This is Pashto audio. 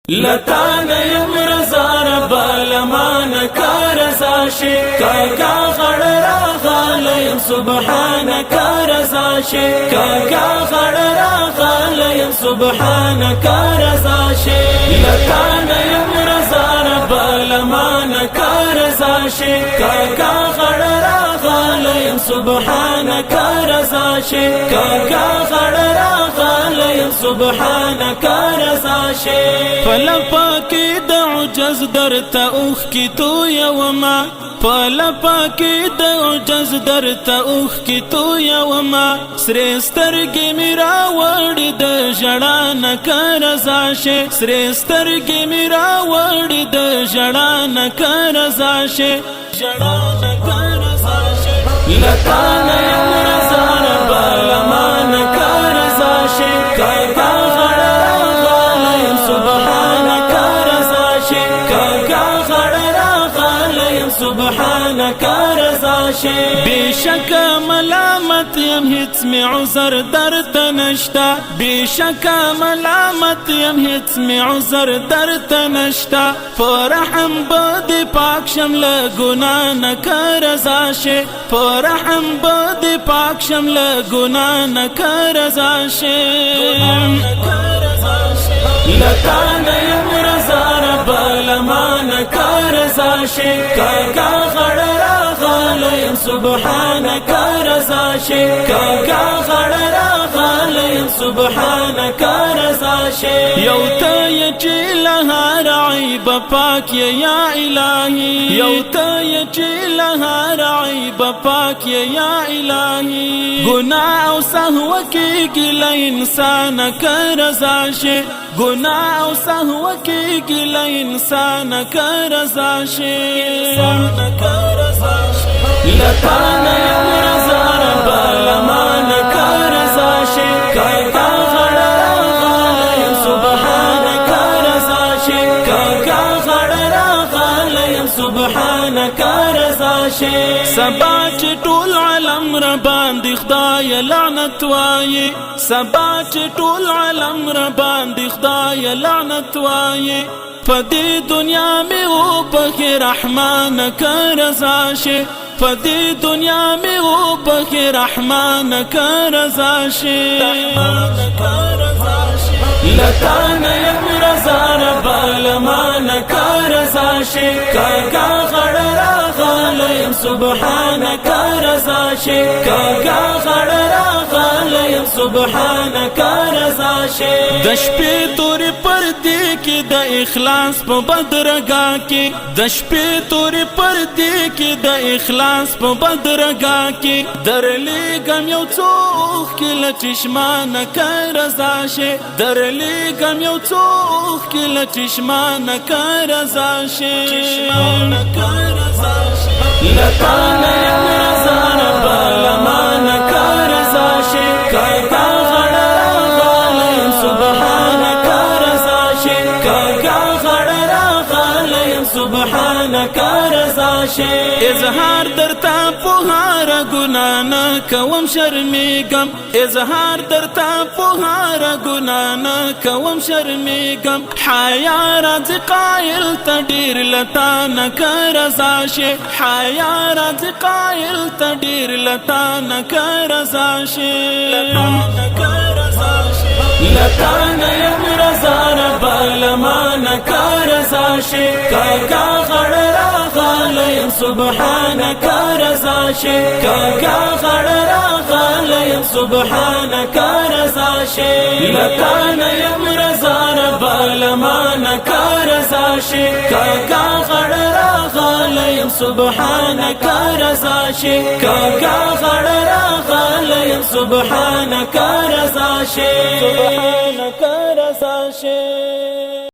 لتان يمرزار بالمان كارزاشي كاكا غررا غالي سبحانك رزاشي كاكا غررا غالي سبحانك رزاشي لتان يمرزار بالمان كارزاشي كاكا غررا غالي سبحانك رزاشي كاكا غررا غالي سبحانك رزاشي فلپا کی د عجز درته اوخ کی تو یوما فلپا کی د عجز درته اوخ کی تو یوما سری سترګې میرا وړ د ژړا نه کرزاشه سری سترګې میرا وړ د ژړا نه کرزاشه ژړا نه کرزاشه لتان یمرزار بالمان کرزاشه کاکا سبحانك رزاشي بشك ملامت يم هيت مي عذر درد نشتا بشك ملامت يم هيت مي عذر درد نشتا فرحم بد پاک شمل گناه نک رزاشي فرحم بد پاک شمل گناه نک رزاشي لتان يمرزار بالمان كارزاشي كاكا غررا غالي سبحانك رزاشي كاكا غررا غالي سبحانك رزاشي يوتا يجي لها رعيب پاك يا إلهي يوتا يجي لها رعيب پاك يا إلهي گناہ او سهو کی گل انسان کرزاشي گناہ او سهو کی گل انسان کرزاشي لتان يمرزار بالمان کرزاشي كاكا غررا غالي سبحانك رزاشي كاكا غررا غالي سبحانك رزاشي سبا چې ټول عالم را باندې خدای لعنت وایي سبا چې ټول عالم را باندې خدای لعنت وایي فدی دنیا میں او پخی رحمان کرزاشی فدی دنیا میں او پخی رحمان کرزاشی لتان یمرزار بالمان کرزاشی کاکا غررا غالي سبحانك رزاشي كاكا غررا غالي سبحانك رزاشي د شپې تورې پردې کې د اخلاص په بدرګا کې د شپې تورې پردې کې د اخلاص په بدرګا کې درلېږم یو څوک کې له چشمانه کرزاشي درلېږم یو څوک کې له چشمانه کرزاشي لتان يمرزار بالمان كارزاشي كاكا غررا غالي سبحانك رزاشي كاكا غررا غالي سبحانك رزاشي اظهار درتا پوهار گناه نه کوم شرمیګم اظهار درتا پوهار گناه نه کوم شرمیګم حیا راځي قائل تډیر لتان کرزاشي حیا راځي قائل تډیر لتان کرزاشي لتان يمرزار بالمان كارزاشي كاكا غررا غالي سبحانك رزاشي كاكا غررا غالي سبحانك رزاشي لتان يمرزار بالمان كارزاشي كاكا غررا غالي سبحانك رزاشي كاكا غررا غالي سبحانك رزاشي سبحانك رزاشي